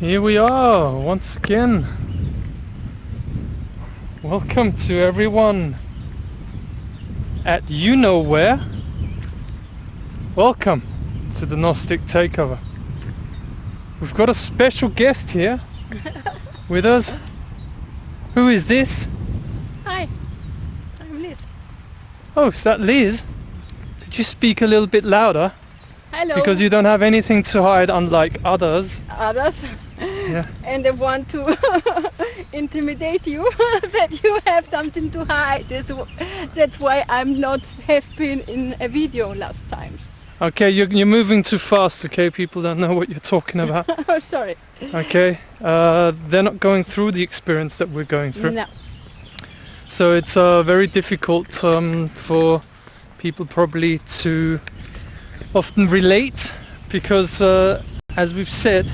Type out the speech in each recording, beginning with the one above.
Here we are once again. Welcome to everyone at you know where. Welcome to the Gnostic Takeover. We've got a special guest here with us. Who is this? Hi, I'm Liz. Oh, is that Liz? Could you speak a little bit louder? Hello. Because you don't have anything to hide, unlike others. Others. Yeah. And I want to intimidate you that you have something to hide. That's why I'm not have been in a video last times. Okay, you're moving too fast, okay? People don't know what you're talking about. Oh, sorry. Okay, they're not going through the experience that we're going through. No. So it's very difficult for people probably to often relate because, as we've said,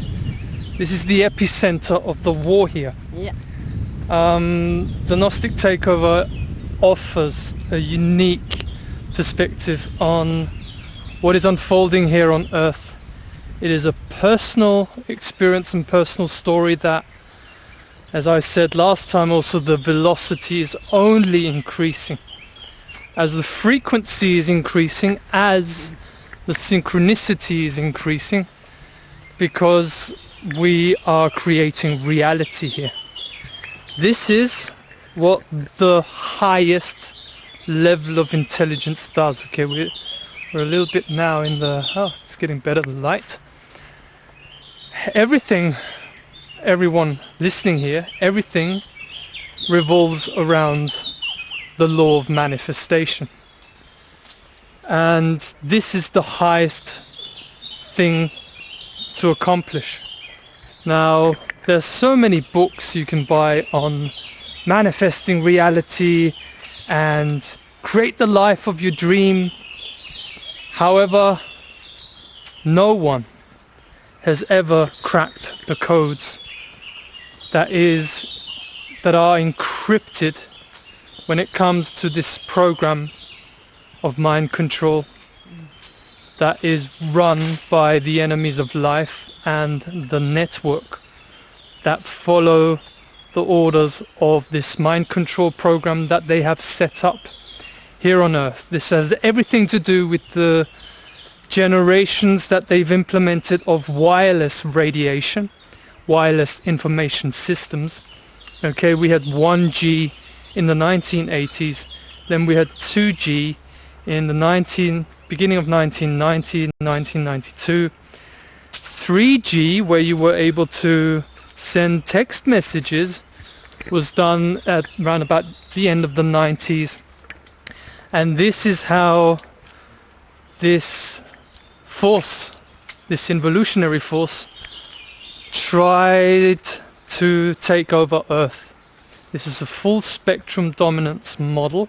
this is the epicenter of the war here. Yeah. The Gnostic Takeover offers a unique perspective on what is unfolding here on Earth. It is a personal experience and personal story that, as I said last time, also the velocity is only increasing. As the frequency is increasing, as the synchronicity is increasing, because we are creating reality here. This is what the highest level of intelligence does. Okay, we're a little bit now in the... Oh, it's getting better, the light. Everything, everyone listening here, everything revolves around the law of manifestation. And this is the highest thing to accomplish. Now, there's so many books you can buy on manifesting reality and create the life of your dream. However, no one has ever cracked the codes that are encrypted when it comes to this program of mind control that is run by the enemies of life and the network that follow the orders of this mind control program that they have set up here on Earth. This has everything to do with the generations that they've implemented of wireless radiation, wireless information systems. Okay, we had 1G in the 1980s, then we had 2G in the beginning of 1990, 1992, 3G, where you were able to send text messages, was done at around about the end of the 90s. And this is how this force, this involutionary force, tried to take over Earth. This is a full spectrum dominance model.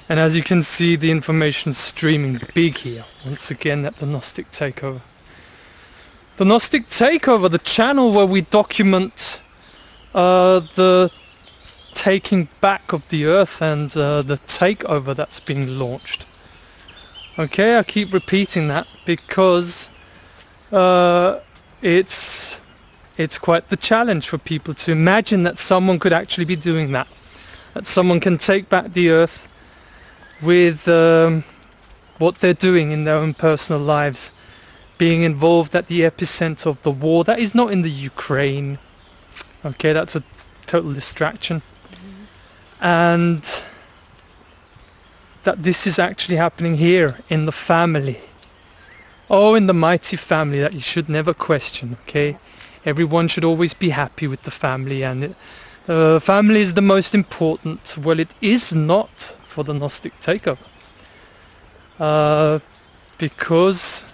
And as you can see, the information is streaming big here, once again at the Gnostic Takeover. The Gnostic Takeover, the channel where we document the taking back of the Earth and the takeover that's being launched. Okay, I keep repeating that because it's quite the challenge for people to imagine that someone could actually be doing that. That someone can take back the Earth with what they're doing in their own personal lives, being involved at the epicenter of the war. That is not in the Ukraine. Okay, that's a total distraction. And that this is actually happening here in the family. Oh, in the mighty family that you should never question, okay? Everyone should always be happy with the family, and family is the most important. Well, it is not for the Gnostic Takeover. Because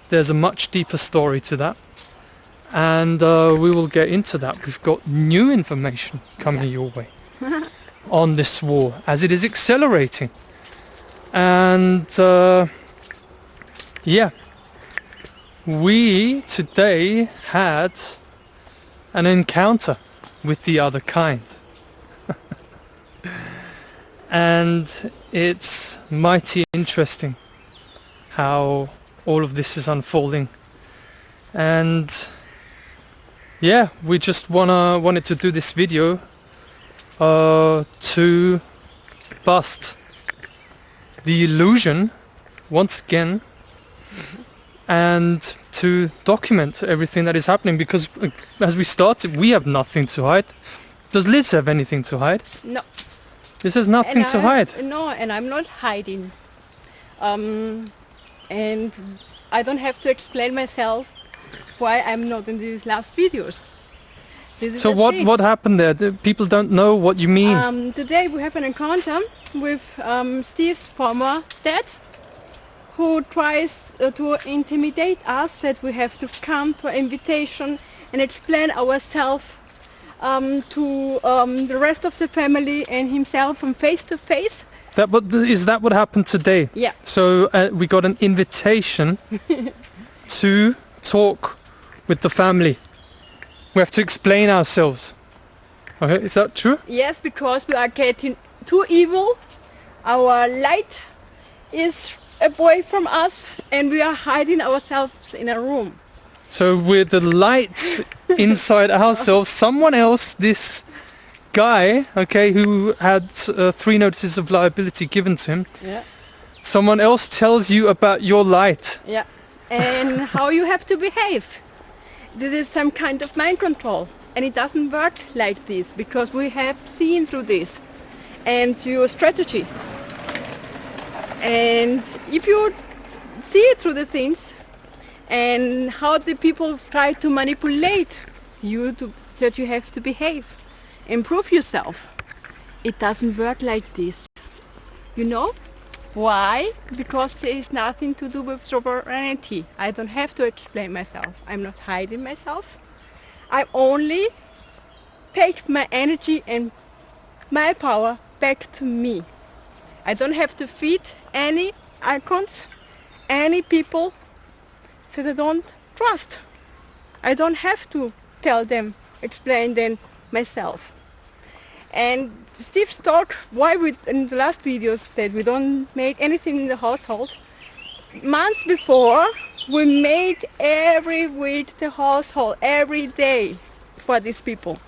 there's a much deeper story to that. And we will get into that. We've got new information coming your way on this war as it is accelerating. And yeah, we today had an encounter with the other kind. And it's mighty interesting how all of this is unfolding. And yeah, we just wanted to do this video to bust the illusion once again, and to document everything that is happening, because as we started, we have nothing to hide. Does Liz have anything to hide? No. This is nothing to hide. No, and I'm not hiding. And I don't have to explain myself why I'm not in these last videos. So what happened there? The people don't know what you mean. Today we have an encounter with Steve's former dad, who tries to intimidate us, that we have to come to an invitation and explain ourselves to the rest of the family and himself from face to face. Is that what happened today? Yeah. So we got an invitation to talk with the family. We have to explain ourselves. Okay, is that true? Yes, because we are getting too evil. Our light is away from us and we are hiding ourselves in a room. So with the light inside ourselves, someone else, this guy, okay, who had 3 notices of liability given to him, Yeah. someone else tells you about your light. Yeah. And how you have to behave. This is some kind of mind control, and it doesn't work like this, because we have seen through this and your strategy. And if you see through the things and how the people try to manipulate you that you have to behave, improve yourself, it doesn't work like this. You know why? Because there is nothing to do with sovereignty. I don't have to explain myself. I'm not hiding myself. I only take my energy and my power back to me. I don't have to feed any icons, any people that I don't trust. I don't have to tell them, explain them myself. And Steve's talk, why we in the last video said we don't make anything in the household. Months before, we made every week the household, every day for these people.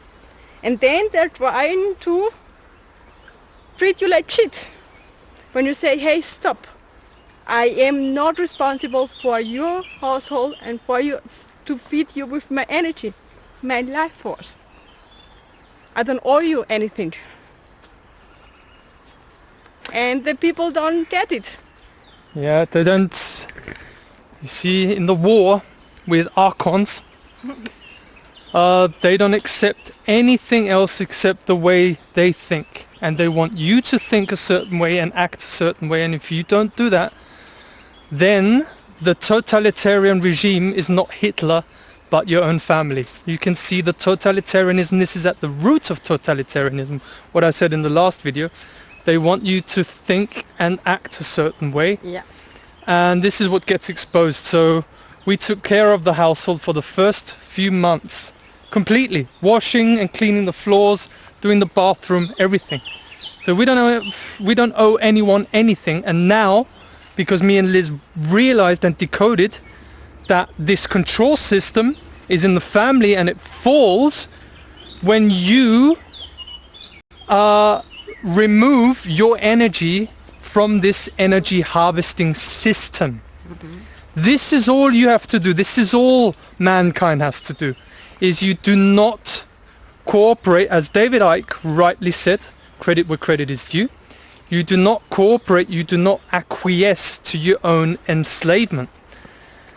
And then they're trying to treat you like shit. When you say, hey, stop. I am not responsible for your household and for you to feed you with my energy, my life force. I don't owe you anything. And the people don't get it. Yeah, they don't. You see, in the war with archons, they don't accept anything else except the way they think. And they want you to think a certain way and act a certain way. And if you don't do that, then the totalitarian regime is not Hitler, but your own family. You can see the totalitarianism. This is at the root of totalitarianism. What I said in the last video. They want you to think and act a certain way. Yeah. And this is what gets exposed. So we took care of the household for the first few months. Completely. Washing and cleaning the floors, doing the bathroom, everything. So we don't owe anyone anything. And now, because me and Liz realized and decoded that this control system is in the family and it falls when you remove your energy from this energy harvesting system. Mm-hmm. This is all you have to do. This is all mankind has to do. Is you do not cooperate, as David Icke rightly said, credit where credit is due. You do not cooperate, you do not acquiesce to your own enslavement.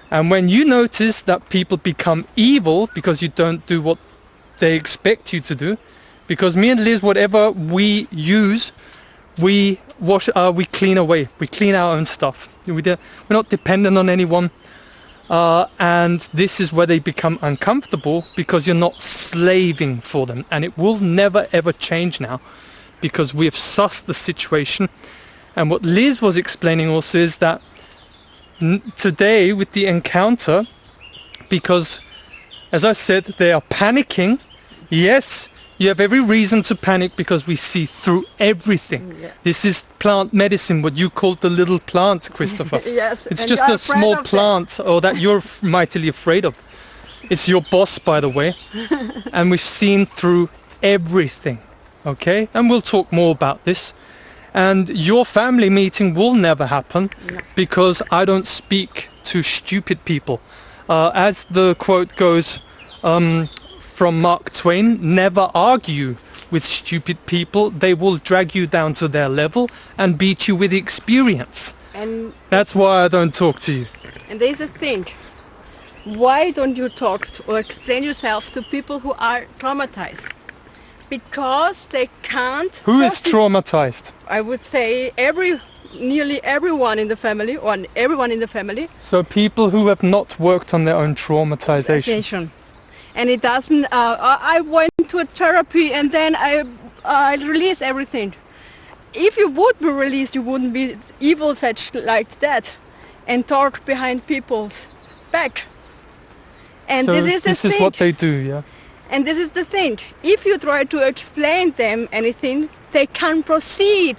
And when you notice that people become evil because you don't do what they expect you to do, because me and Liz, whatever we use, we wash, we clean away. We clean our own stuff. We're not dependent on anyone. And this is where they become uncomfortable, because you're not slaving for them. And it will never ever change now, because we have sussed the situation. And what Liz was explaining also is that today with the encounter, because as I said, they are panicking. Yes, you have every reason to panic, because we see through everything. Yeah. This is plant medicine, what you called the little plant, Christopher. Yes. It's just a small plant, or that you're mightily afraid of. It's your boss, by the way. And we've seen through everything. Okay? And we'll talk more about this. And your family meeting will never happen because I don't speak to stupid people. As the quote goes from Mark Twain, never argue with stupid people. They will drag you down to their level and beat you with experience. And that's why I don't talk to you. And there's a thing. Why don't you talk or explain yourself to people who are traumatized? Because they can't... Who is traumatized? I would say nearly everyone in the family, or everyone in the family. So people who have not worked on their own traumatization. And it doesn't... I went to a therapy and then I release everything. If you would be released, you wouldn't be evil such like that and talk behind people's back. And so this is what they do, yeah? And this is the thing. If you try to explain them anything, they can proceed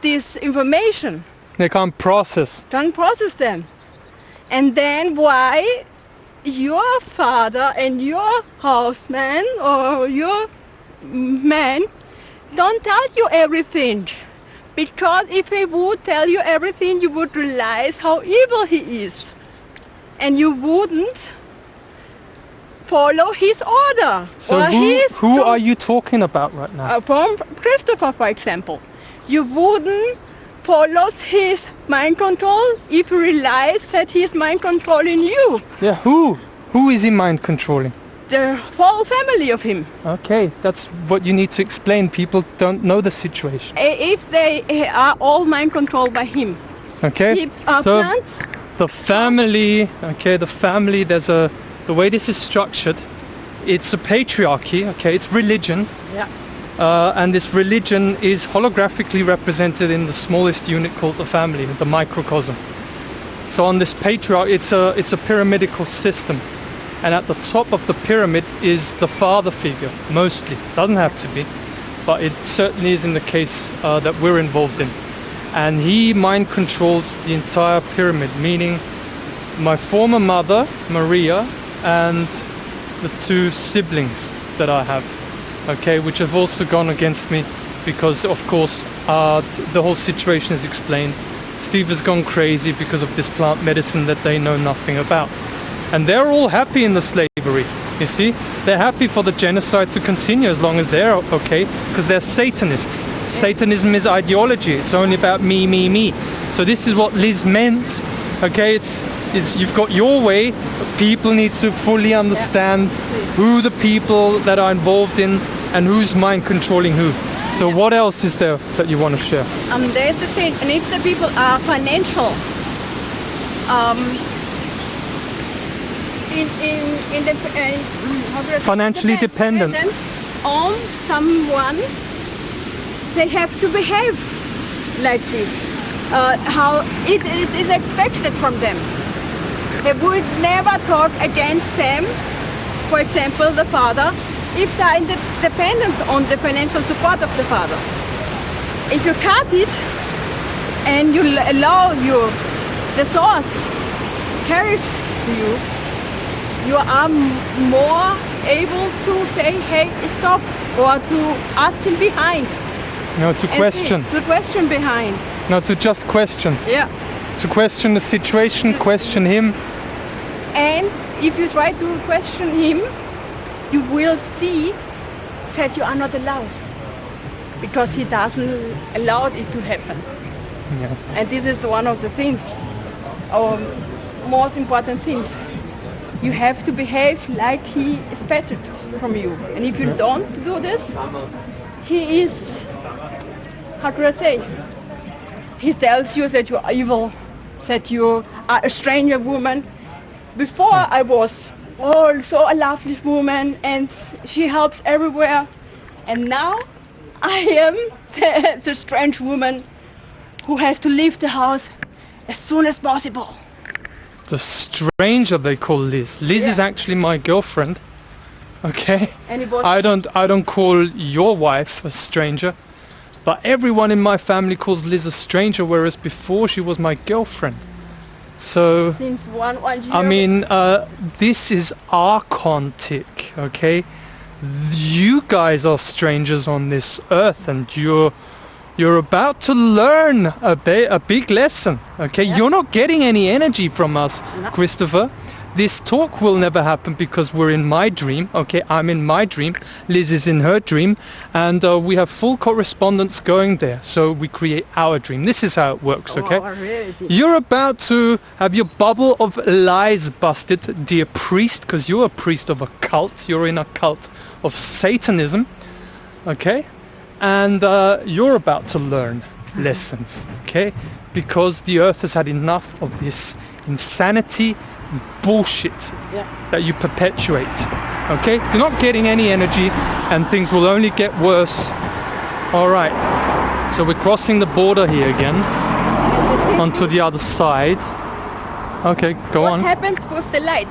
this information. They can't process. Can't process them. And then why your father and your houseman or your man don't tell you everything. Because if he would tell you everything, you would realize how evil he is. And you wouldn't follow his order. So who are you talking about right now? From Christopher, for example. You wouldn't follow his mind control if you realize that he's mind controlling you. Yeah, who? Who is he mind controlling? The whole family of him. Okay, that's what you need to explain. People don't know the situation. If they are all mind controlled by him. Okay, so the family, the way this is structured, it's a patriarchy, okay, it's religion. Yeah. And this religion is holographically represented in the smallest unit called the family, the microcosm. So on this patriarchy, it's a pyramidical system. And at the top of the pyramid is the father figure, mostly. Doesn't have to be, but it certainly is in the case that we're involved in. And he mind controls the entire pyramid, meaning my former mother, Maria, and the two siblings that I have, okay, which have also gone against me because, of course, the whole situation is explained. Steve has gone crazy because of this plant medicine that they know nothing about. And they're all happy in the slavery, you see? They're happy for the genocide to continue as long as they're okay, because they're Satanists. Satanism is ideology. It's only about me, me, me. So this is what Liz meant, okay? It's you've got your way, but people need to fully understand who the people that are involved in and who's mind controlling who. So what else is there that you want to share? There's the thing, and if the people are financial, financially dependent on someone, they have to behave like this. How it is expected from them. They would never talk against them, for example, the father, if they are dependent on the financial support of the father. If you cut it and you allow the source carried to you, you are more able to say, hey, stop, or to ask him behind. No, to question. To question behind. No, to just question. Yeah. To question the situation, question him. And if you try to question him, you will see that you are not allowed. Because he doesn't allow it to happen. Yeah. And this is one of the things, our most important things. You have to behave like he expected from you. And if you don't do this, he is, how do I say? He tells you that you are evil, that you are a stranger woman. Before I was also a lovely woman and she helps everywhere. And now I am the strange woman who has to leave the house as soon as possible. The stranger they call Liz. Liz is actually my girlfriend. Okay? I don't call your wife a stranger, but everyone in my family calls Liz a stranger, whereas before she was my girlfriend. So, Since one year. I mean, this is Archontic, okay? You guys are strangers on this earth, and you're about to learn a big lesson, okay? Yeah. You're not getting any energy from us, No. Christopher. This talk will never happen because we're in my dream, okay? I'm in my dream, Liz is in her dream, and we have full correspondence going there. So we create our dream. This is how it works, okay? Oh, really? You're about to have your bubble of lies busted, dear priest, because you're a priest of a cult. You're in a cult of Satanism, okay? And you're about to learn lessons, okay? Because the earth has had enough of this insanity, bullshit that you perpetuate, okay? You're not getting any energy, and things will only get worse. All right, so we're crossing the border here again onto the other side. Okay, go What on. happens with the light?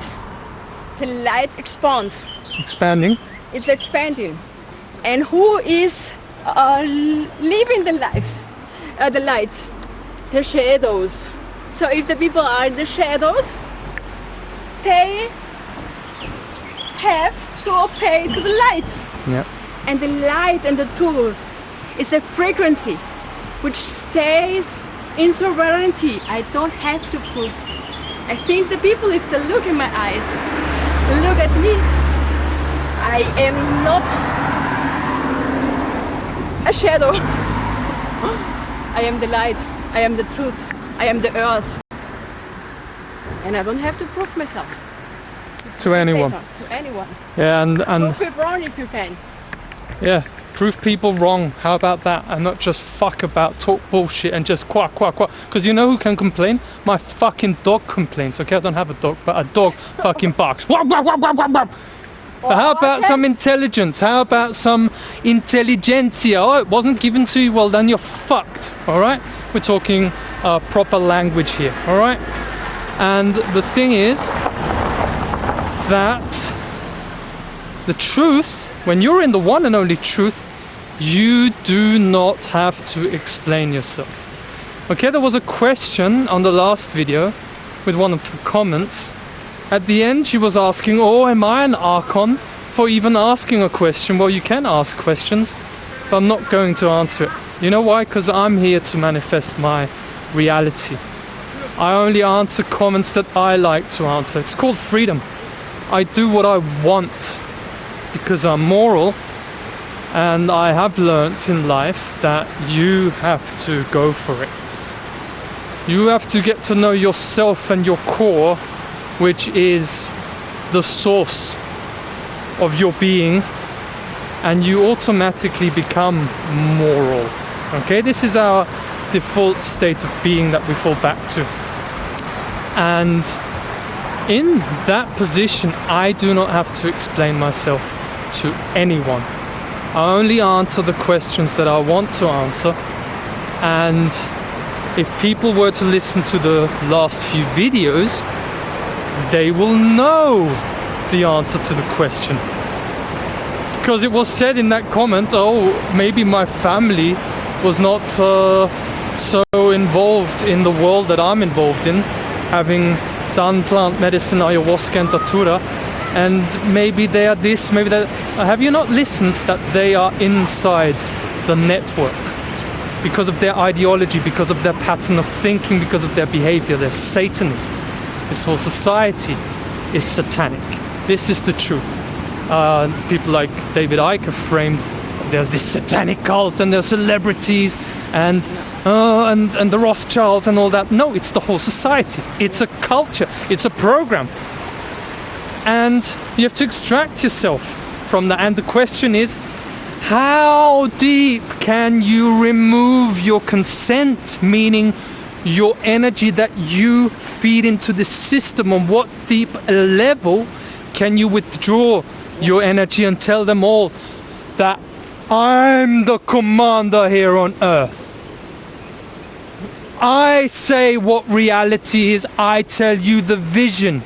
The light expands. Expanding. It's expanding. And who is leaving the light? The light? The shadows. So if the people are in the shadows, they have to obey to the light. Yeah. And the light and the truth is a frequency which stays in sovereignty. I don't have to prove. I think the people, if they look in my eyes, look at me, I am not a shadow. I am the light. I am the truth. I am the earth. And I don't have to prove myself. To anyone. To anyone. Yeah, and Prove it wrong if you can. yeah, prove people wrong. How about that? And not just fuck about, talk bullshit, and just quack, quack, quack. Because you know who can complain? My fucking dog complains. Okay, I don't have a dog, but a dog fucking barks. Wah, wah, wah, wah, wah, wah. But how about some intelligence? How about some intelligentsia? Oh, it wasn't given to you? Well, then you're fucked, all right? We're talking proper language here, all right? And the thing is that the truth, when you're in the one and only truth, you do not have to explain yourself. Okay, there was a question on the last video with one of the comments. At the end, she was asking, oh, am I an Archon for even asking a question? Well, you can ask questions, but I'm not going to answer it. You know why? Because I'm here to manifest my reality. I only answer comments that I like to answer. It's called freedom. I do what I want because I'm moral, and I have learnt in life that you have to go for it. You have to get to know yourself and your core, which is the source of your being, and you automatically become moral. Okay, this is our default state of being that we fall back to. And in that position, I do not have to explain myself to anyone. I only answer the questions that I want to answer. And if people were to listen to the last few videos, they will know the answer to the question. Because it was said in that comment, oh, maybe my family was not so involved in the world that I'm involved in, having done plant medicine, ayahuasca and datura, and maybe they are this, maybe that. Have you not listened that they are inside the network? Because of their ideology, because of their pattern of thinking, because of their behavior, they're Satanists. This whole society is satanic. This is the truth. People like David Icke have framed, there's this satanic cult and there's celebrities and the Rothschilds and all that. No, it's the whole society. It's a culture. It's a program. And you have to extract yourself from that. And the question is, how deep can you remove your consent, meaning your energy that you feed into the system? On what deep level can you withdraw your energy and tell them all that I'm the commander here on earth? I say what reality is. I tell you the vision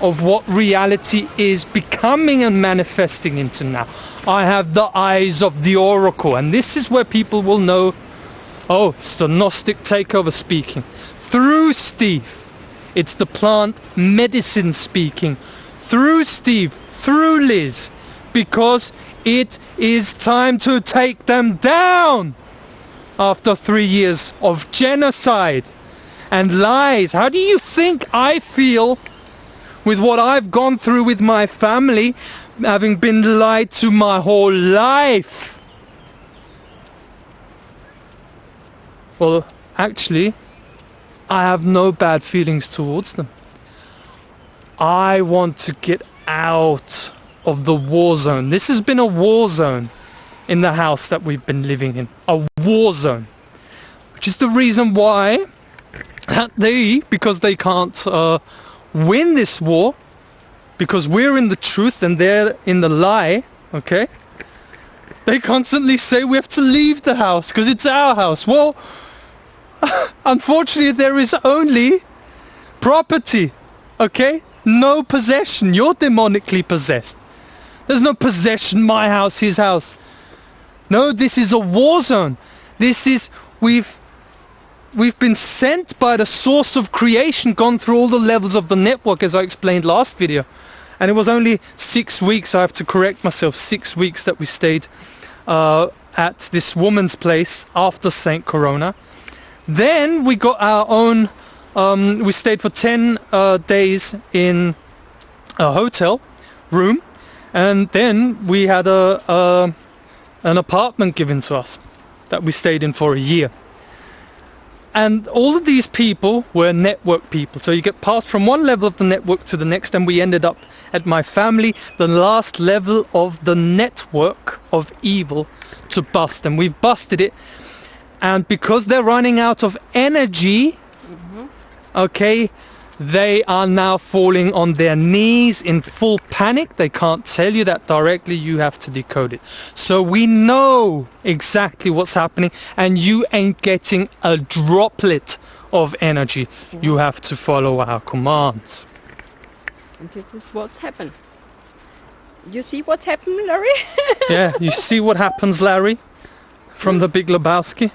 of what reality is becoming and manifesting into now. I have the eyes of the oracle, and this is where people will know, oh, it's the Gnostic Takeover speaking. Through Steve, It's the plant medicine speaking through Steve, through Liz, because it is time to take them down after 3 years of genocide and lies. How do you think I feel with what I've gone through with my family, having been lied to my whole life? Well, actually, I have no bad feelings towards them. I want to get out of the war zone. This has been a war zone in the house that we've been living in. A war zone. Which is the reason why because they can't win this war, because we're in the truth and they're in the lie, okay? They constantly say we have to leave the house because it's our house. Well, unfortunately, there is only property, okay? No possession. You're demonically possessed. There's no possession, my house, his house. No, this is a war zone. This is, we've been sent by the source of creation, gone through all the levels of the network, as I explained last video. And it was only 6 weeks, I have to correct myself, 6 weeks that we stayed at this woman's place after St. Corona. Then we got our own, we stayed for 10 days in a hotel room, and then we had an apartment given to us that we stayed in for a year. And all of these people were network people. So you get passed from one level of the network to the next, and we ended up at my family, the last level of the network of evil to bust. And we've busted it. And because they're running out of energy, okay, they are now falling on their knees in full panic. They can't tell you that directly. You have to decode it. So we know exactly what's happening, and you ain't getting a droplet of energy. You have to follow our commands. And this is what's happened. You see what's happened, Larry? Yeah, you see what happens, Larry, from the Big Lebowski?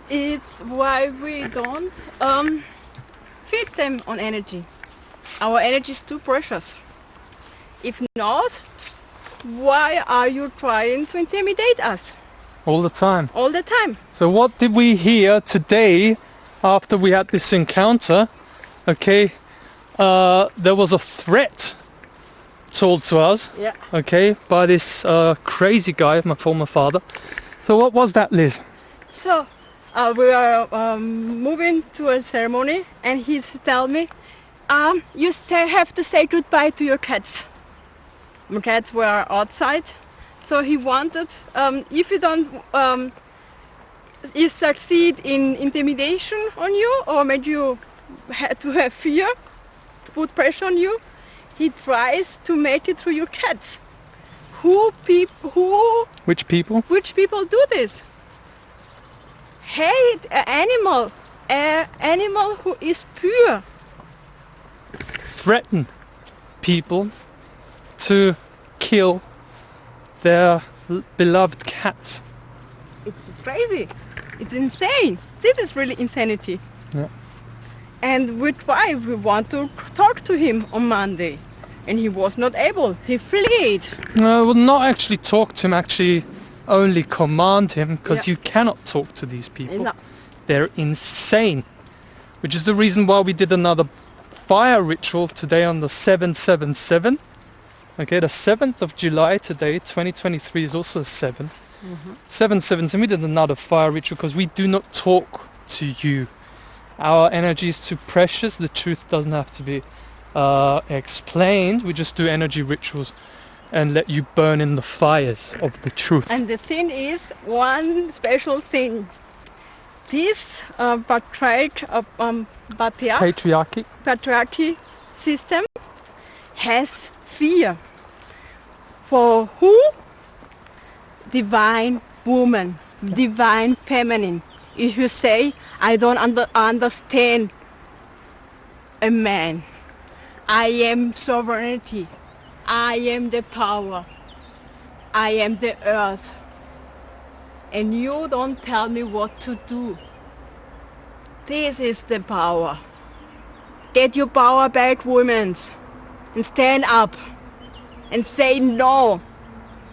It's why we don't feed them on energy. Our energy is too precious. If not, why are you trying to intimidate us? All the time. All the time. So what did we hear today after we had this encounter? Okay, there was a threat told to us, Yeah. okay, by this crazy guy, my former father. So what was that, Liz? So we are moving to a ceremony, and he tell me, you have to say goodbye to your cats. My cats were outside, so he wanted, if you don't succeed in intimidation on you, or make you to have fear, to put pressure on you, he tries to make it through your cats. Which people? Which people do this? Hate an animal who is pure. Threaten people to kill their beloved cats. It's crazy. It's insane. This is really insanity. Yeah. And we want to talk to him on Monday, and he was not able. He fled. No, we'll not actually talk to him, actually only command him, because Yeah. you cannot talk to these people. No. They're insane. Which is the reason why we did another fire ritual today on the 777. Okay, the 7th of July today, 2023 is also 7. 7/17, we did another fire ritual because we do not talk to you. Our energy is too precious. The truth doesn't have to be explained. We just do energy rituals and let you burn in the fires of the truth. And the thing is, one special thing. This patriarchy system has fear. For who? Divine woman, divine feminine. If you say, I don't understand a man, I am sovereignty, I am the power, I am the earth, and you don't tell me what to do. This is the power. Get your power back, women, and stand up and say no.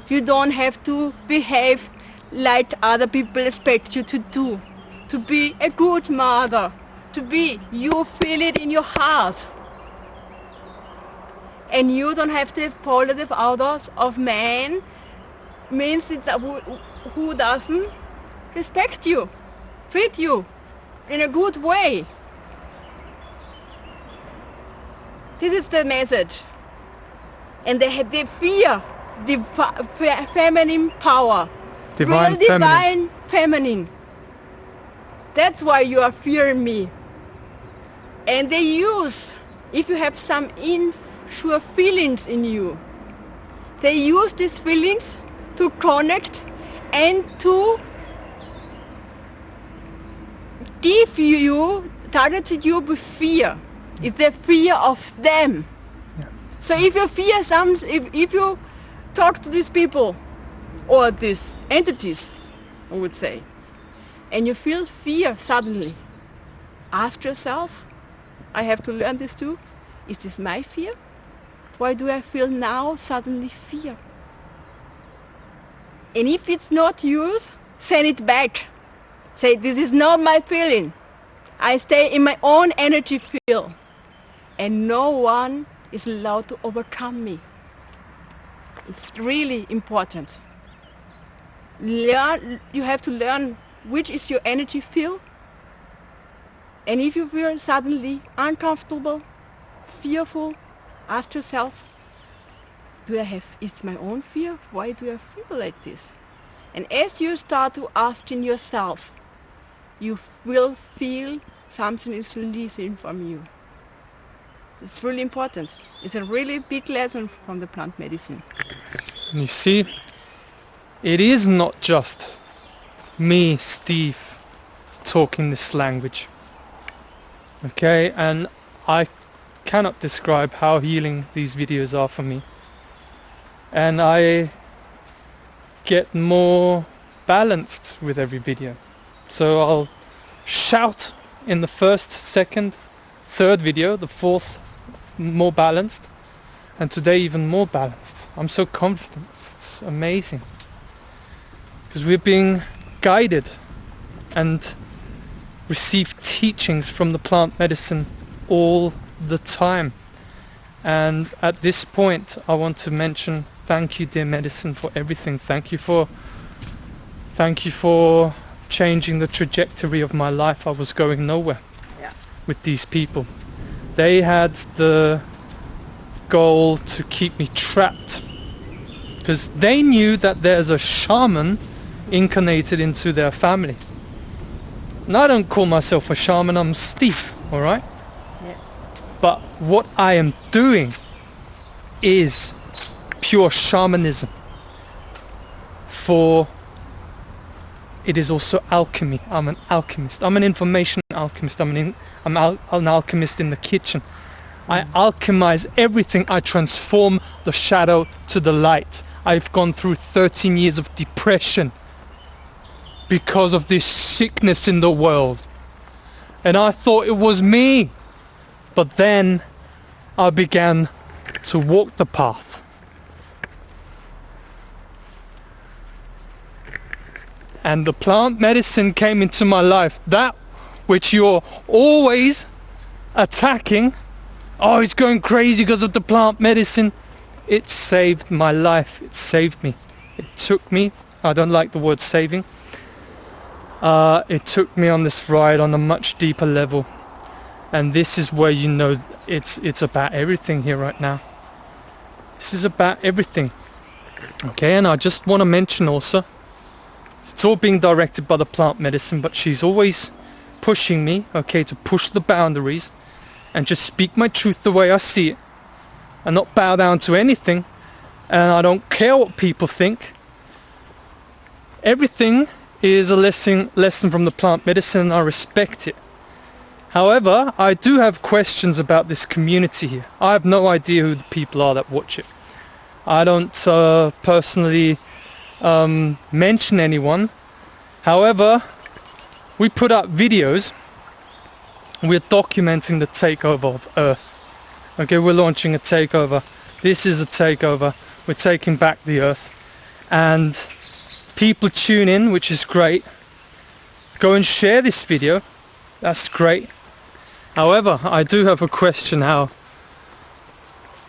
You don't have to behave like other people expect you to do. To be a good mother. To be, you feel it in your heart. And you don't have to follow the orders of man, means it who doesn't respect you, treat you in a good way. This is the message. And they fear the feminine power. Divine Real feminine. divine feminine. That's why you are fearing me. And they use, if you have some insure feelings in you, they use these feelings to connect and to give you, target you with fear. It's the fear of them. Yeah. So if you fear if you talk to these people or these entities, I would say, and you feel fear suddenly, ask yourself, I have to learn this too, is this my fear? Why do I feel now suddenly fear? And if it's not yours, send it back. Say, this is not my feeling. I stay in my own energy field. And no one is allowed to overcome me. It's really important. You have to learn which is your energy field. And if you feel suddenly uncomfortable, fearful, ask yourself, it's my own fear? Why do I feel like this? And as you start to asking yourself, you will feel something is releasing from you. It's really important. It's a really big lesson from the plant medicine. And you see, it is not just me, Steve, talking this language. Okay, and I cannot describe how healing these videos are for me. And I get more balanced with every video. So I'll shout in the first, second, third video, the fourth more balanced, and today even more balanced. I'm so confident. It's amazing. Because we're being guided and receive teachings from the plant medicine all the time. And at this point I want to mention thank you, dear medicine, for everything. Thank you for changing the trajectory of my life. I was going nowhere with these people. They had the goal to keep me trapped because they knew that there's a shaman incarnated into their family. And I don't call myself a shaman, I'm Steve, alright? Yeah. But what I am doing is pure shamanism. For it is also alchemy. I'm an alchemist. I'm an information alchemist. I'm an alchemist in the kitchen. I alchemize everything. I transform the shadow to the light. I've gone through 13 years of depression because of this sickness in the world. And I thought it was me. But then I began to walk the path. And the plant medicine came into my life. That which you're always attacking. Oh, he's going crazy because of the plant medicine. It saved my life. It saved me. It took me, I don't like the word saving. It took me on this ride on a much deeper level. And this is where you know it's about everything here right now. This is about everything. Okay, and I just want to mention also, it's all being directed by the plant medicine, but she's always pushing me, okay, to push the boundaries and just speak my truth the way I see it and not bow down to anything. And I don't care what people think. Everything is a lesson from the plant medicine, and I respect it. However, I do have questions about this community here. I have no idea who the people are that watch it. I don't personally mention anyone. However, we put up videos We're documenting the takeover of Earth. Okay, we're launching a takeover. This is a takeover. We're taking back the Earth. And people tune in, which is great. Go and share this video. That's great. However, I do have a question how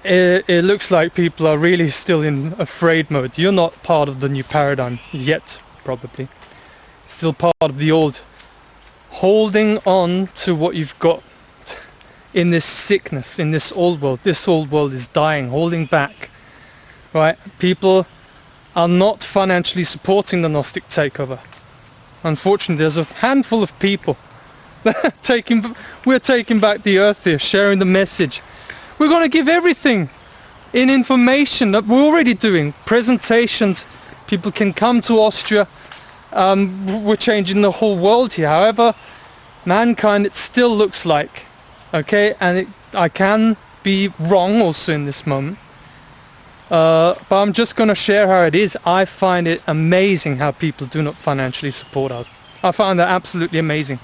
it looks like people are really still in afraid mode. You're not part of the new paradigm yet, probably. Still part of the old. Holding on to what you've got in this sickness, in this old world. This old world is dying, holding back. Right? People are not financially supporting the Gnostic Takeover. Unfortunately, there's a handful of people we're taking back the Earth here, sharing the message. We're going to give everything in information that we're already doing. Presentations. People can come to Austria. We're changing the whole world here. However, mankind, it still looks like, okay, and I can be wrong also in this moment. But I'm just going to share how it is. I find it amazing how people do not financially support us. I find that absolutely amazing.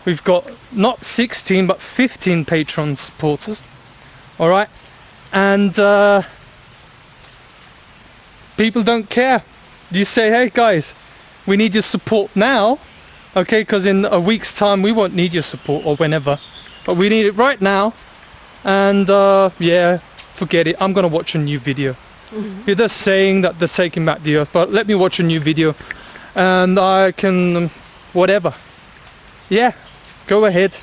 We've got not 16 but 15 Patreon supporters. All right, and people don't care. You say, hey guys, we need your support now, okay, because in a week's time we won't need your support, or whenever, but we need it right now. And yeah, forget it, I'm gonna watch a new video. You're just saying that they're taking back the Earth, but let me watch a new video and I can whatever. Yeah, go ahead.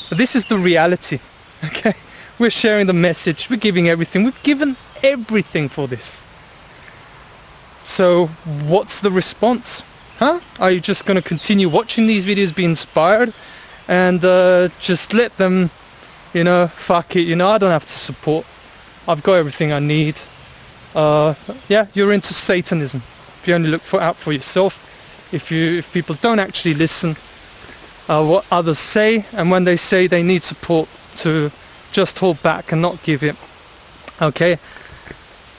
But this is the reality, okay? We're sharing the message, we're giving everything, we've given everything for this. So what's the response? Huh? Are you just going to continue watching these videos, be inspired, and just let them, you know, fuck it, you know, I don't have to support. I've got everything I need. Yeah, you're into Satanism. If you only look out for yourself, if people don't actually listen what others say, and when they say they need support, to just hold back and not give it. Okay?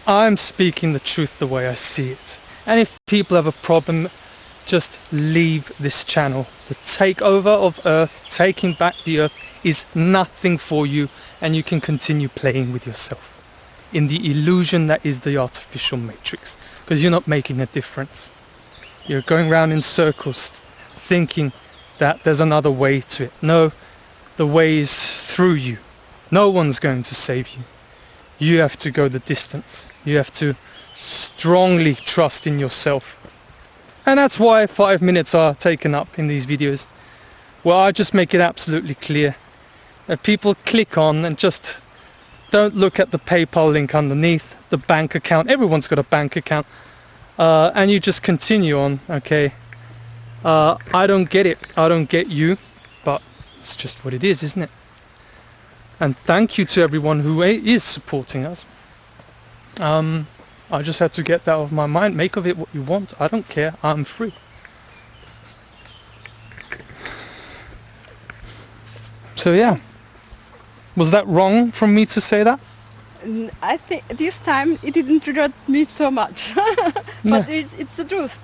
I'm speaking the truth the way I see it. And if people have a problem, just leave this channel. The takeover of Earth, taking back the Earth, is nothing for you, and you can continue playing with yourself in the illusion that is the artificial matrix, because you're not making a difference. You're going round in circles thinking that there's another way to it. No, the way is through you. No one's going to save you. You have to go the distance. You have to strongly trust in yourself. And that's why 5 minutes are taken up in these videos. Well, I just make it absolutely clear that people click on and just don't look at the PayPal link underneath, the bank account. Everyone's got a bank account. And you just continue on, okay? I don't get it. I don't get you. But it's just what it is, isn't it? And thank you to everyone who is supporting us. I just had to get that out of my mind. Make of it what you want. I don't care. I'm free. So yeah. Was that wrong from me to say that? I think this time it didn't hurt me so much. But yeah. It's the truth.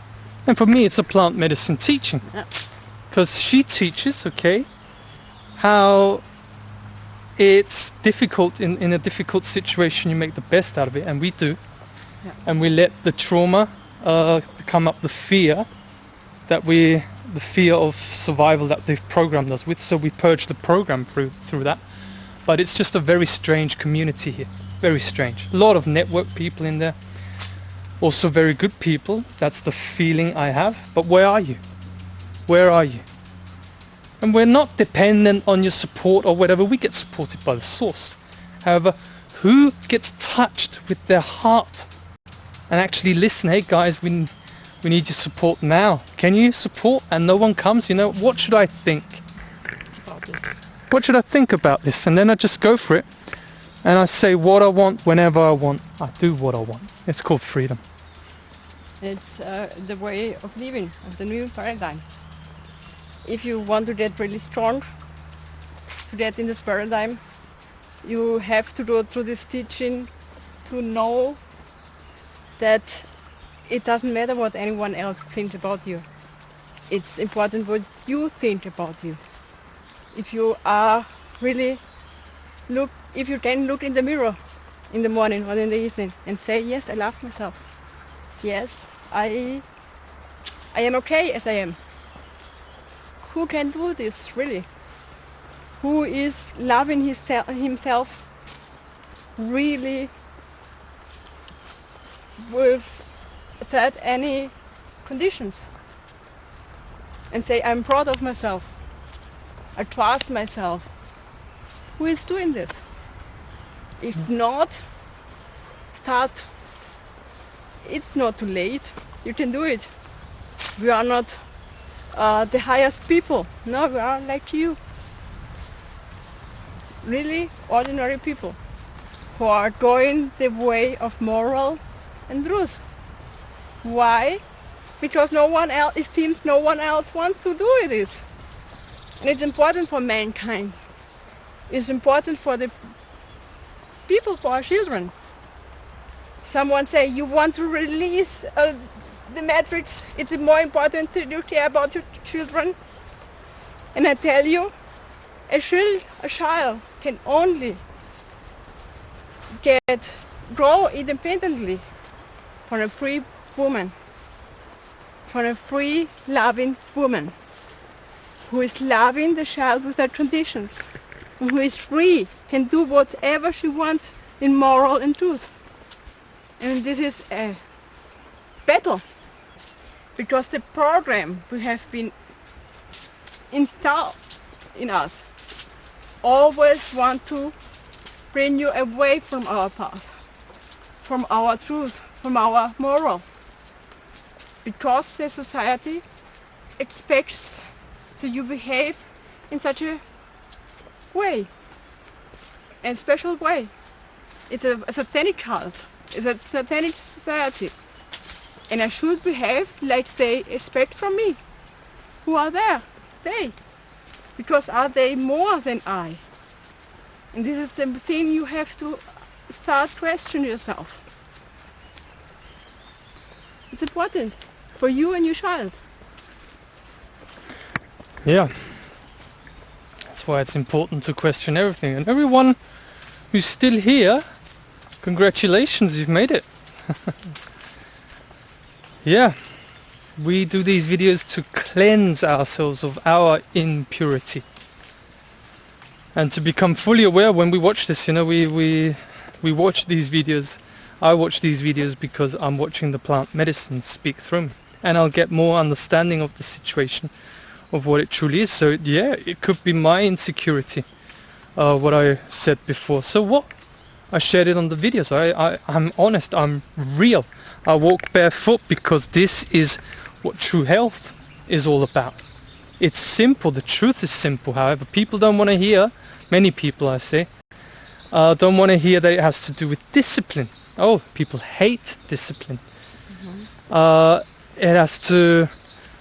And for me it's a plant medicine teaching. Because she teaches, okay, how it's difficult in a difficult situation, you make the best out of it, and we do. Yeah. And we let the trauma come up, the fear of survival that they've programmed us with. So we purge the program through that. But it's just a very strange community here, very strange. A lot of network people in there, also very good people. That's the feeling I have. But where are you? Where are you? And we're not dependent on your support or whatever. We get supported by the source. However, who gets touched with their heart and actually listen? Hey guys, we need your support now. Can you support? And no one comes. You know, what should I think about this? What should I think about this? And then I just go for it. And I say what I want whenever I want. I do what I want. It's called freedom. It's the way of living, of the new paradigm. If you want to get really strong, to get in this paradigm, you have to go through this teaching to know that it doesn't matter what anyone else thinks about you. It's important what you think about you. if you are really if you can look in the mirror in the morning or in the evening and say, yes, I love myself. Yes, I am okay as I am. Who can do this really? Who is loving himself really without any conditions? And say, I'm proud of myself. I trust myself. Who is doing this? If not, start. It's not too late. You can do it. We are not the highest people. No, we are like you. Really ordinary people who are going the way of moral and truth. Why? Because no one else, it seems no one else wants to do this. And it's important for mankind. It's important for the people, for our children. Someone say, you want to release the matrix, it's more important to you care about your children. And I tell you, a child can only grow independently from a free woman, from a free, loving woman, who is loving the child without conditions, who is free, can do whatever she wants in moral and truth. And this is a battle, because the program we have been installed in us always want to bring you away from our path, from our truth, from our moral. Because the society expects that you behave in such a way, a special way. It's a satanic cult, it's a satanic society. And I should behave like they expect from me. Who are there? They. Because are they more than I? And this is the thing you have to start questioning yourself. It's important for you and your child. Yeah. That's why it's important to question everything. And everyone who's still here, congratulations, you've made it. Yeah. We do these videos to cleanse ourselves of our impurity. And to become fully aware when we watch this, you know, we watch these videos. I watch these videos because I'm watching the plant medicine speak through me. And I'll get more understanding of the situation, of what it truly is. So yeah, it could be my insecurity, what I said before. So what? I shared it on the videos. I'm honest, I'm real. I walk barefoot because this is what true health is all about. It's simple, the truth is simple. However, people don't want to hear, many people I say, don't want to hear that it has to do with discipline. Oh, people hate discipline. It has to,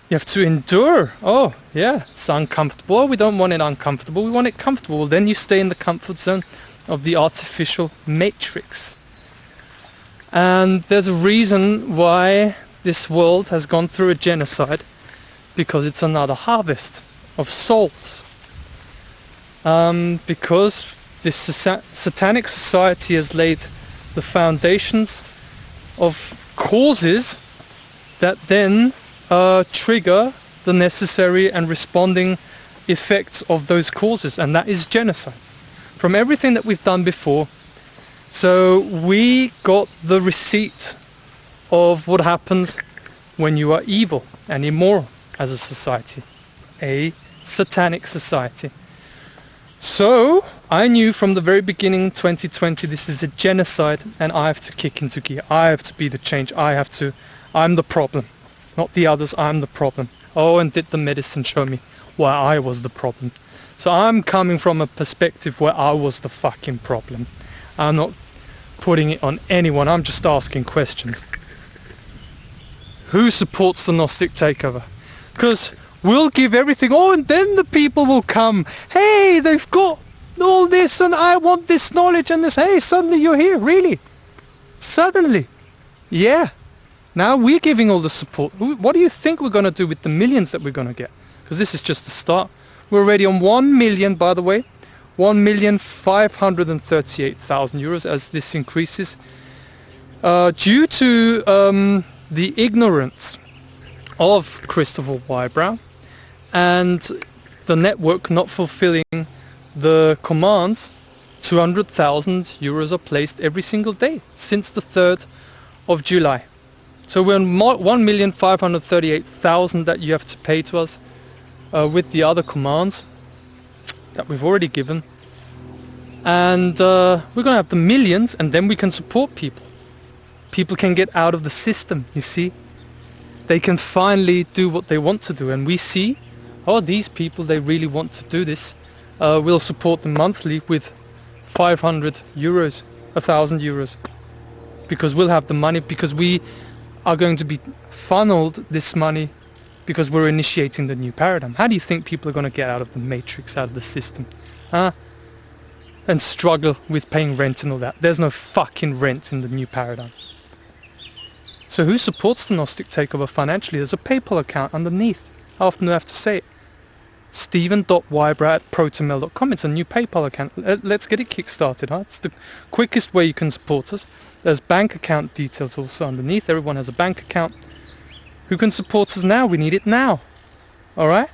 you have to endure. Oh, yeah, it's uncomfortable. Oh, we don't want it uncomfortable, we want it comfortable. Well, then you stay in the comfort zone of the artificial matrix. And there's a reason why this world has gone through a genocide, because it's another harvest of souls. Because this satanic society has laid the foundations of causes that then trigger the necessary and responding effects of those causes, and that is genocide. From everything that we've done before, so we got the receipt of what happens when you are evil and immoral as a society, a satanic society. So I knew from the very beginning, 2020, this is a genocide, and I have to kick into gear. I have to be the change. I'm the problem, not the others. I'm the problem. Oh, and did the medicine show me why I was the problem? So I'm coming from a perspective where I was the fucking problem. I'm not putting it on anyone. I'm just asking questions. Who supports the Gnostic Takeover? Because we'll give everything. Oh, and then the people will come. Hey, they've got all this, and I want this knowledge and this. Hey, suddenly you're here. Really? Suddenly? Yeah. Now we're giving all the support. What do you think we're going to do with the millions that we're going to get? Because this is just the start. We're already on 1 million, by the way. 1,538,000 euros as this increases. Due to the ignorance of Christopher Wybrow and the network not fulfilling the commands, 200,000 euros are placed every single day since the 3rd of July. So we're on 1,538,000 that you have to pay to us with the other commands that we've already given. And we're going to have the millions, and then we can support people. People can get out of the system, you see. They can finally do what they want to do. And we see, oh, these people, they really want to do this. We'll support them monthly with 500 euros, 1,000 euros. Because we'll have the money, because we are going to be funneled this money because we're initiating the new paradigm. How do you think people are going to get out of the matrix, out of the system? Huh? And struggle with paying rent and all that. There's no fucking rent in the new paradigm. So who supports the Gnostic Takeover financially? There's a PayPal account underneath. I often have to say it. Stephen.wybrow@protonmail.com. It's a new PayPal account. Let's get it kickstarted, huh? It's the quickest way you can support us. There's bank account details also underneath. Everyone has a bank account. Who can support us now? We need it now. Alright?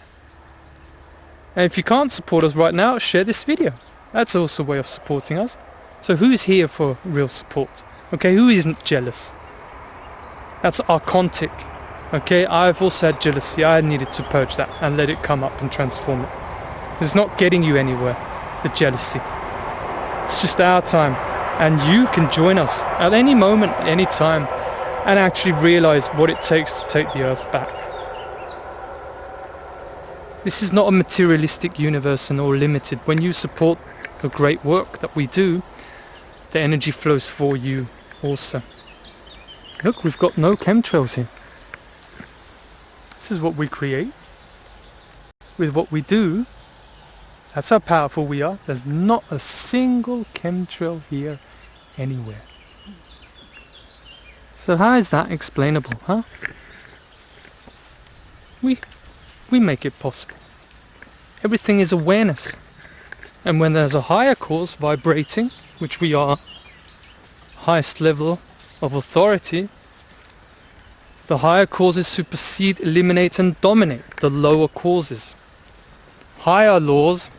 And if you can't support us right now, share this video. That's also a way of supporting us. So who is here for real support? Okay, who isn't jealous? That's archontic. Okay, I've also had jealousy. I needed to purge that and let it come up and transform it. It's not getting you anywhere, the jealousy. It's just our time. And you can join us at any moment, any time, and actually realize what it takes to take the earth back. This is not a materialistic universe and all limited. When you support the great work that we do, the energy flows for you also. Look, we've got no chemtrails here. This is what we create. With what we do, that's how powerful we are. There's not a single chemtrail here anywhere. So how is that explainable, huh? We make it possible. Everything is awareness. And when there's a higher cause vibrating, which we are, highest level of authority, the higher causes supersede, eliminate and dominate the lower causes. Higher laws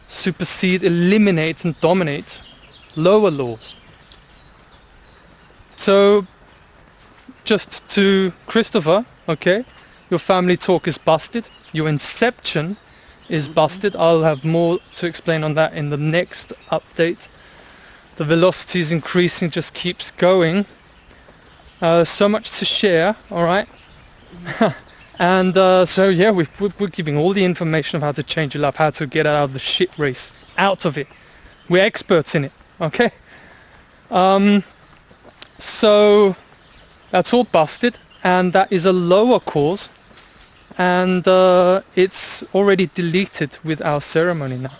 supersede, eliminate and dominate lower laws. So, just to Christopher, okay, your family talk is busted, your inception is busted. I'll have more to explain on that in the next update. The velocity is increasing, just keeps going. So much to share, alright? And so yeah, we're giving all the information of how to change your life, how to get out of the shit race, out of it. We're experts in it, okay? So that's all busted, and that is a lower cause, and it's already deleted with our ceremony now.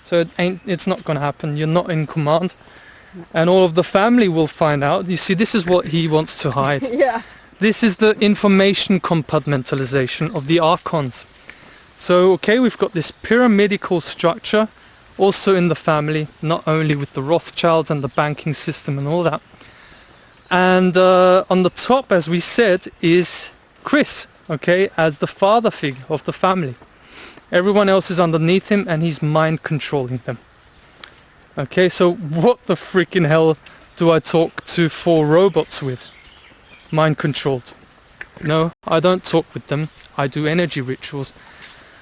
So it's not going to happen. You're not in command. And all of the family will find out. You see, this is what he wants to hide. Yeah. This is the information compartmentalization of the archons. So, okay, we've got this pyramidical structure also in the family, not only with the Rothschilds and the banking system and all that. And on the top, as we said, is Chris, okay, as the father figure of the family. Everyone else is underneath him and he's mind controlling them. Okay, so what the freaking hell do I talk to 4 robots with? Mind controlled. No, I don't talk with them. I do energy rituals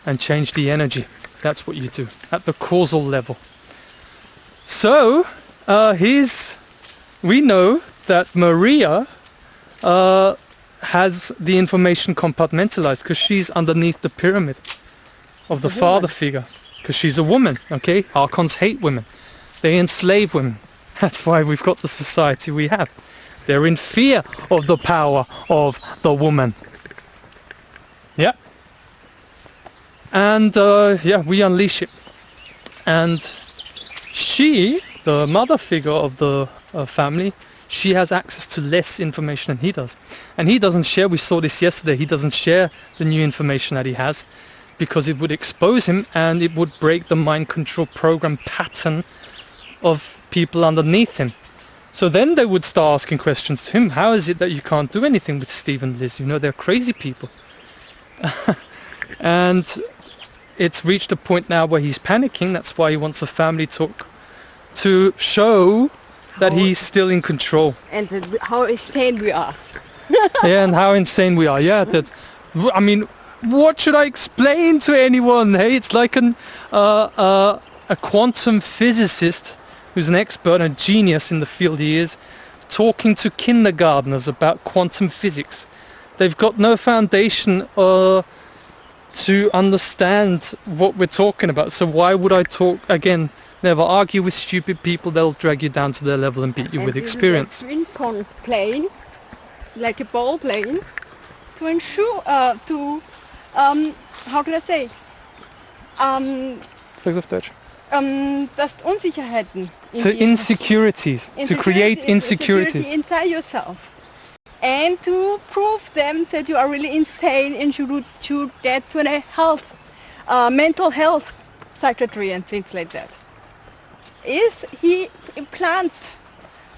and change the energy. That's what you do at the causal level. So, we know that Maria has the information compartmentalized because she's underneath the pyramid of the father figure. Because she's a woman, okay? Archons hate women. They enslave women. That's why we've got the society we have. They're in fear of the power of the woman. Yeah. And yeah, we unleash it. And she, the mother figure of the family, she has access to less information than he does. And he doesn't share, we saw this yesterday, he doesn't share the new information that he has because it would expose him and it would break the mind control program pattern of people underneath him. So then they would start asking questions to him. How is it that you can't do anything with Steve and Liz? You know, they're crazy people. And it's reached a point now where he's panicking. That's why he wants a family talk to show that he's still in control. And how insane we are. Yeah, and how insane we are. Yeah, that. I mean, what should I explain to anyone? Hey, it's like a quantum physicist who's an expert, a genius in the field he is, talking to kindergartners about quantum physics. They've got no foundation to understand what we're talking about. So why would I talk again? Never argue with stupid people. They'll drag you down to their level and beat you with experience. And ping-pong plane, like a ball plane, to ensure how can I say? Sag's auf Deutsch. Dass Unsicherheiten. So insecurities, to create insecurities inside yourself. And to prove them that you are really insane and should get to a health, mental health psychiatry and things like that. He implants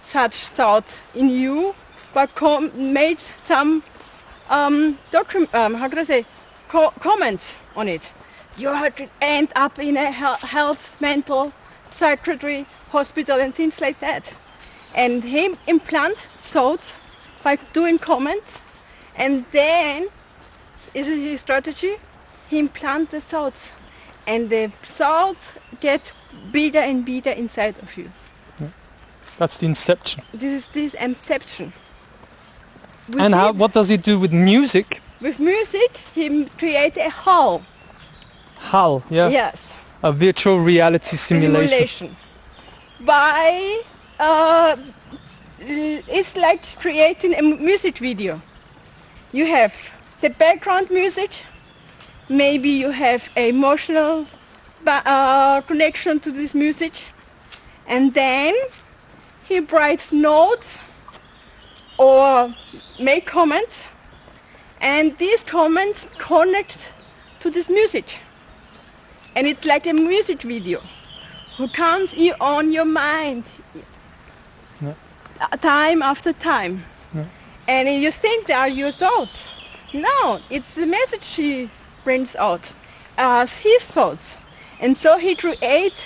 such thoughts in you, but made some comments on it. You have to end up in a health, mental, psychiatry, hospital and things like that. And he implants thoughts by doing comments, and then is it his strategy? He implants the thoughts, and the thoughts get bigger and bigger inside of you. Yeah. That's the inception. This inception. And what does he do with music? With music, he creates a hull. Hull, yeah. Yes. A virtual reality simulation. By it's like creating a music video. You have the background music, maybe you have an emotional connection to this music, and then he writes notes or make comments, and these comments connect to this music. And it's like a music video who comes on your mind. Yeah. Time after time. Yeah. And you think they are your thoughts. No, it's the message he brings out as his thoughts. And so he creates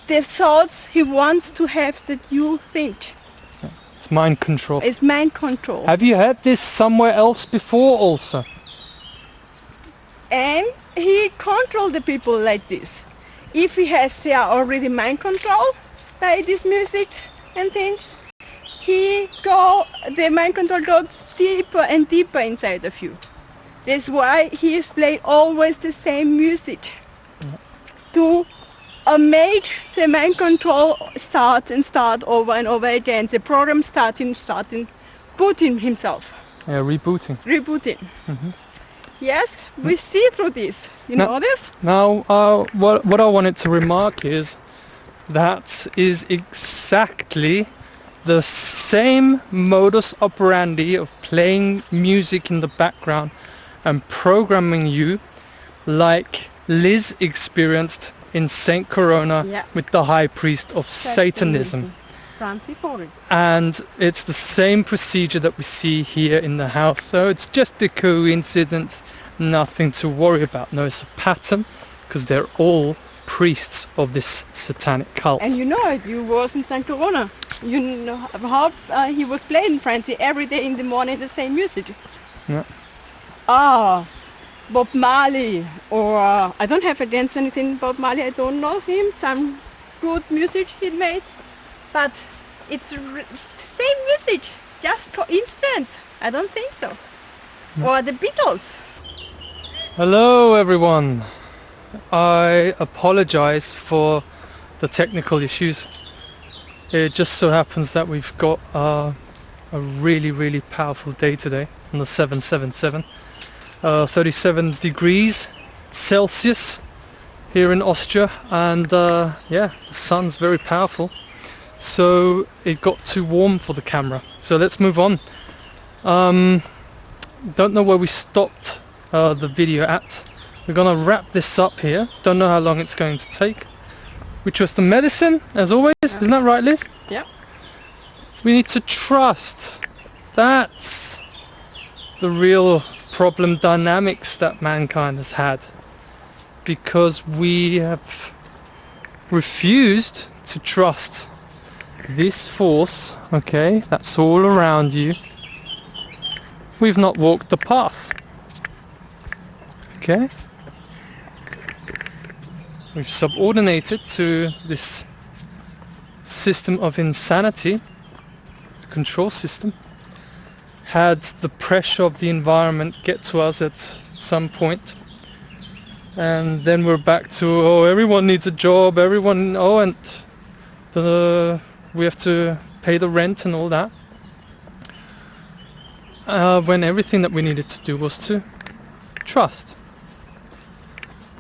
the thoughts he wants to have that you think. Yeah. It's mind control. It's mind control. Have you had this somewhere else before also? And he controls the people like this. If he has already mind control by this music and things, the mind control goes deeper and deeper inside of you. That's why he is playing always the same music to make the mind control start over and over again. The program starting, booting himself. Yeah, rebooting. Mm-hmm. Yes, we see through this. You know this? Now, what I wanted to remark is that is exactly the same modus operandi of playing music in the background and programming you like Liz experienced in Saint Corona with the high priest of Satanism. And it's the same procedure that we see here in the house. So it's just a coincidence, nothing to worry about. No, it's a pattern, because they're all priests of this satanic cult. And you know it, you was in Saint Corona. You know how he was playing Francie every day in the morning the same music. Yeah. Bob Marley, or I don't have against anything Bob Marley, I don't know him, some good music he made, but it's the same music, just coincidence, I don't think so. No. Or the Beatles. Hello everyone, I apologize for the technical issues. It just so happens that we've got a really powerful day today on the 777. 37 degrees Celsius here in Austria, and the sun's very powerful, so it got too warm for the camera. So let's move on. Don't know where we stopped the video at. We're gonna wrap this up here. Don't know how long it's going to take. We trust the medicine, as always. Isn't that right, Liz? Yeah. We need to trust. That's the real problem dynamics that mankind has had. Because we have refused to trust this force, okay, that's all around you. We've not walked the path. Okay? We've subordinated to this system of insanity, control system, had the pressure of the environment get to us at some point, and then we're back to, oh, everyone needs a job, everyone, oh, and we have to pay the rent and all that, when everything that we needed to do was to trust.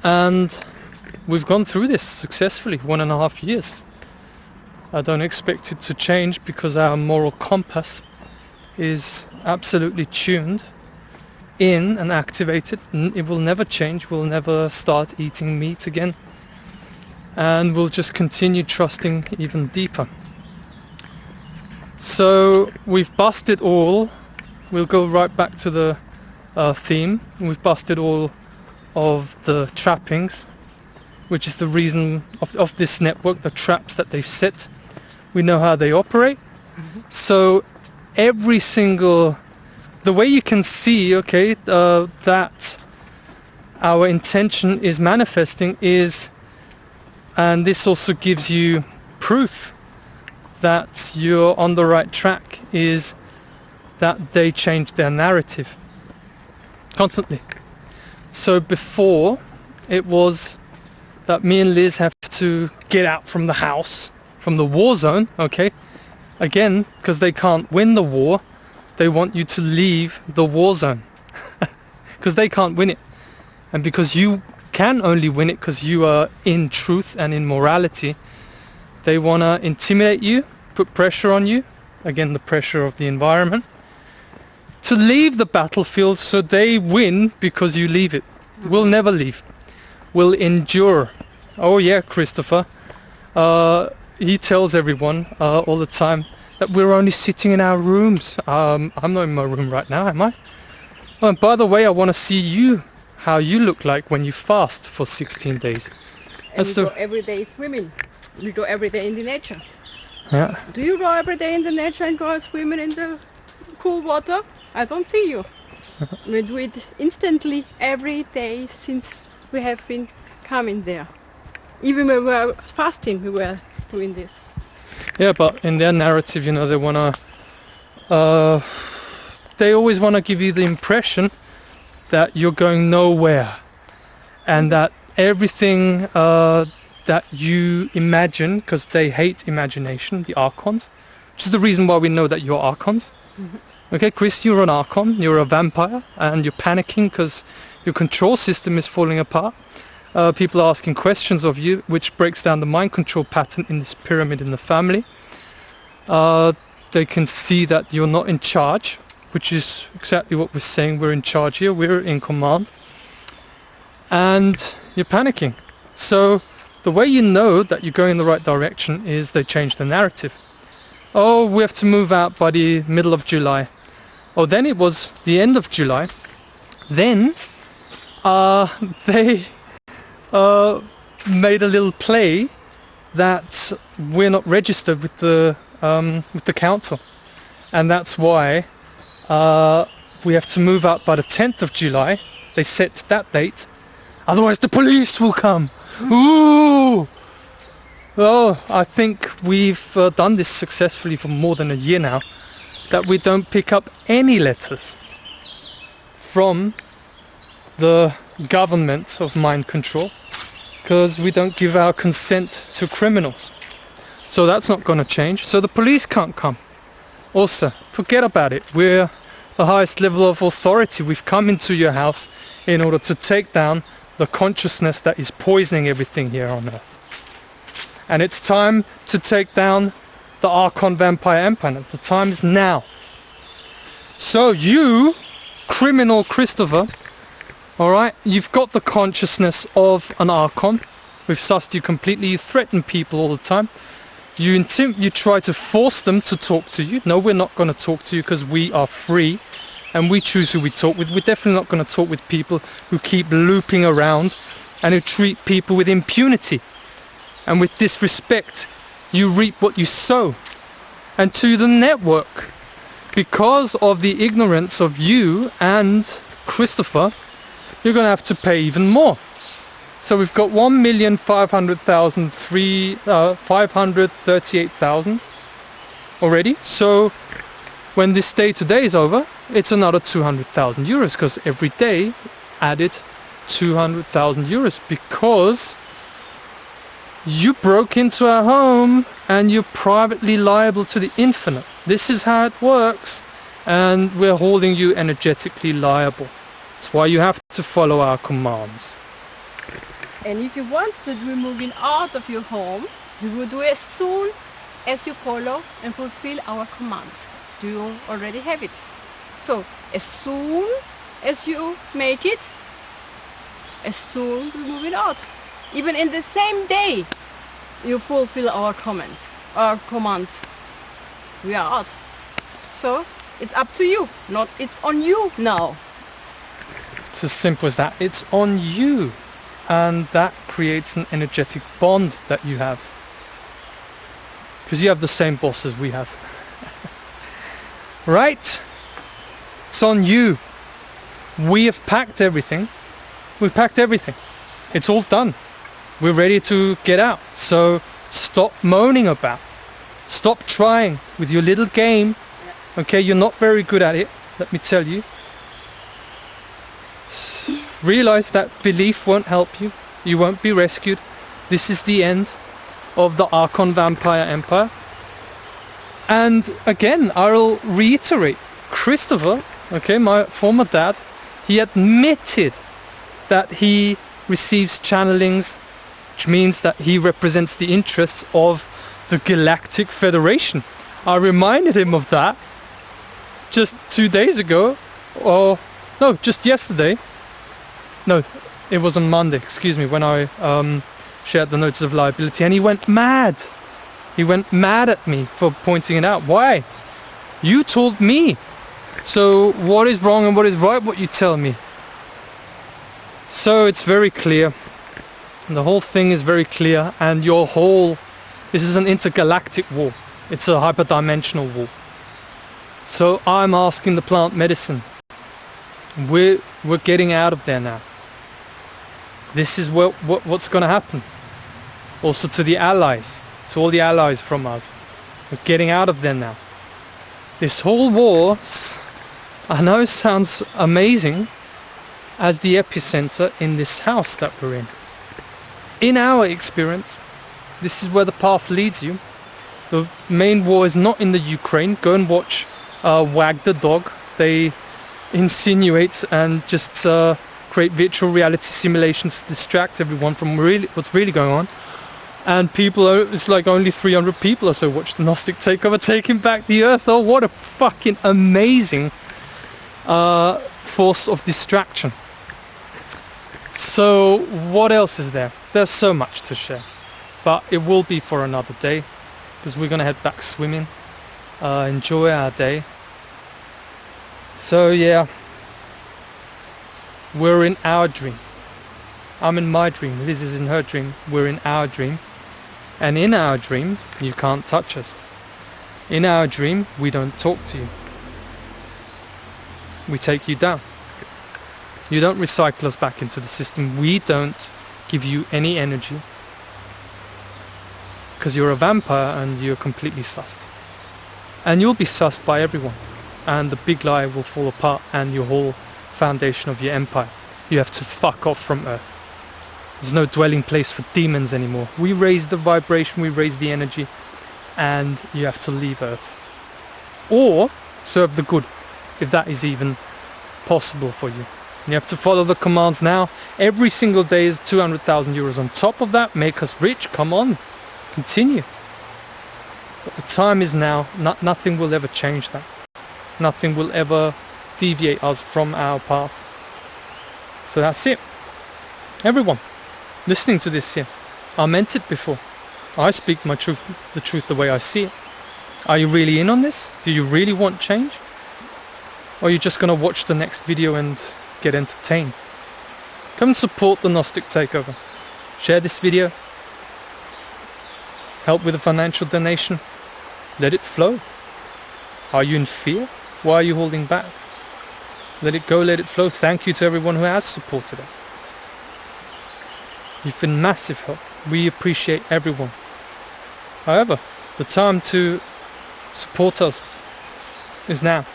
And we've gone through this successfully, 1.5 years. I don't expect it to change because our moral compass is absolutely tuned in and activated. It will never change. We'll never start eating meat again. And we'll just continue trusting even deeper. So we've busted all. We'll go right back to the theme. We've busted all of the trappings, which is the reason of this network, the traps that they've set. We know how they operate. So every single, the way you can see, okay, that our intention is manifesting is, and this also gives you proof that you're on the right track, is that they change their narrative constantly. So before, it was that me and Liz have to get out from the house, from the war zone, okay? Again, because they can't win the war, they want you to leave the war zone. Because they can't win it. And because you can only win it because you are in truth and in morality, they want to intimidate you, put pressure on you, again the pressure of the environment, to leave the battlefield so they win because you leave it. We'll never leave. We'll endure. Oh yeah, Christopher. He tells everyone all the time that we're only sitting in our rooms. I'm not in my room right now, am I? Oh, and by the way, I want to see you, how you look like when you fast for 16 days. And we go every day swimming. We go every day in the nature. Yeah. Do you go every day in the nature and go swimming in the cool water? I don't see you. We do it instantly every day since we have been coming there. Even when we were fasting, we were doing this. Yeah, but in their narrative, you know, they wanna, they always wanna give you the impression that you're going nowhere, and that everything that you imagine, because they hate imagination, the archons, which is the reason why we know that you're archons. Okay, Chris, you're an archon, you're a vampire, and you're panicking because your control system is falling apart. People are asking questions of you, which breaks down the mind control pattern in this pyramid in the family. They can see that you're not in charge, which is exactly what we're saying. We're in charge here, we're in command. And you're panicking. So the way you know that you're going in the right direction is they change the narrative. Oh, we have to move out by the middle of July. Oh, then it was the end of July. Then they made a little play that we're not registered with the council, and that's why we have to move out by the 10th of July. They set that date, otherwise the police will come. Ooh! Oh, I think we've done this successfully for more than a year now, that we don't pick up any letters from the government of mind control, because we don't give our consent to criminals. So that's not going to change. So the police can't come. Also, forget about it. We're the highest level of authority. We've come into your house in order to take down the consciousness that is poisoning everything here on Earth. And it's time to take down the Archon Vampire Empire. The time is now. So you, criminal Christopher, Alright, you've got the consciousness of an Archon. We've sussed you completely. You threaten people all the time. You try to force them to talk to you. No, we're not going to talk to you because we are free and we choose who we talk with. We're definitely not going to talk with people who keep looping around and who treat people with impunity and with disrespect. You reap what you sow. And to the network, because of the ignorance of you and Christopher, you're going to have to pay even more. So we've got 538,000 already. So when this day today is over, it's another 200,000 euros because every day added 200,000 euros because you broke into our home and you're privately liable to the infinite. This is how it works, and we're holding you energetically liable. That's why you have to follow our commands. And if you want to be moving out of your home, you will do it as soon as you follow and fulfill our commands. Do you already have it? So as soon as you make it, as soon you're moving out. Even in the same day, you fulfill our commands. We are out. So it's up to you. It's on you now. It's as simple as that. It's on you. And that creates an energetic bond that you have. Because you have the same boss as we have. Right? It's on you. We have packed everything. We've packed everything. It's all done. We're ready to get out. So stop moaning about. Stop trying with your little game. Okay, you're not very good at it, let me tell you. Realize that belief won't help you. You won't be rescued. This is the end of the Archon Vampire Empire. And again, I'll reiterate, Christopher, okay, my former dad, he admitted that he receives channelings, which means that he represents the interests of the Galactic Federation. I reminded him of that just 2 days ago, or no, just yesterday. No, it was on Monday, excuse me, when I shared the notice of liability, and he went mad. He went mad at me for pointing it out. Why? You told me. So what is wrong and what is right, what you tell me? So it's very clear. The whole thing is very clear, and this is an intergalactic war. It's a hyperdimensional war. So I'm asking the plant medicine. We're getting out of there now. This is what's going to happen. Also to the allies, to all the allies from us. We're getting out of there now. This whole war, I know, sounds amazing as the epicenter in this house that we're in. In our experience, this is where the path leads you. The main war is not in the Ukraine. Go and watch Wag the Dog. They insinuate and just create virtual reality simulations to distract everyone from what's really going on. And it's like only 300 people or so watch the Gnostic Takeover taking back the Earth. Oh, what a fucking amazing force of distraction. So what else is there? There's so much to share, but it will be for another day, because we're gonna head back swimming, enjoy our day. So yeah, we're in our dream. I'm in my dream, Liz is in her dream, we're in our dream. And in our dream, you can't touch us. In our dream, we don't talk to you. We take you down. You don't recycle us back into the system. We don't give you any energy. Because you're a vampire and you're completely sussed. And you'll be sussed by everyone. And the big lie will fall apart, and your whole foundation of your empire. You have to fuck off from Earth. There's no dwelling place for demons anymore. We raise the vibration, we raise the energy, and you have to leave Earth. Or serve the good, if that is even possible for you. You have to follow the commands now. Every single day is 200,000 euros on top of that. Make us rich, come on, continue. But the time is now. Nothing will ever change that. Nothing will ever deviate us from our path. So that's it. Everyone listening to this here, I meant it before. I speak the truth the way I see it. Are you really in on this? Do you really want change? Or are you just going to watch the next video and get entertained? Come and support the Gnostic Takeover. Share this video. Help with a financial donation. Let it flow. Are you in fear? Why are you holding back? Let it go, let it flow. Thank you to everyone who has supported us. You've been massive help. We appreciate everyone. However, the time to support us is now.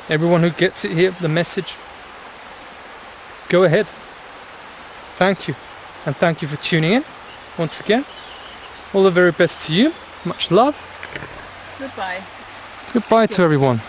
Everyone who gets it here, the message, go ahead. Thank you. And thank you for tuning in. Once again, all the very best to you. Much love. Goodbye. Goodbye to everyone.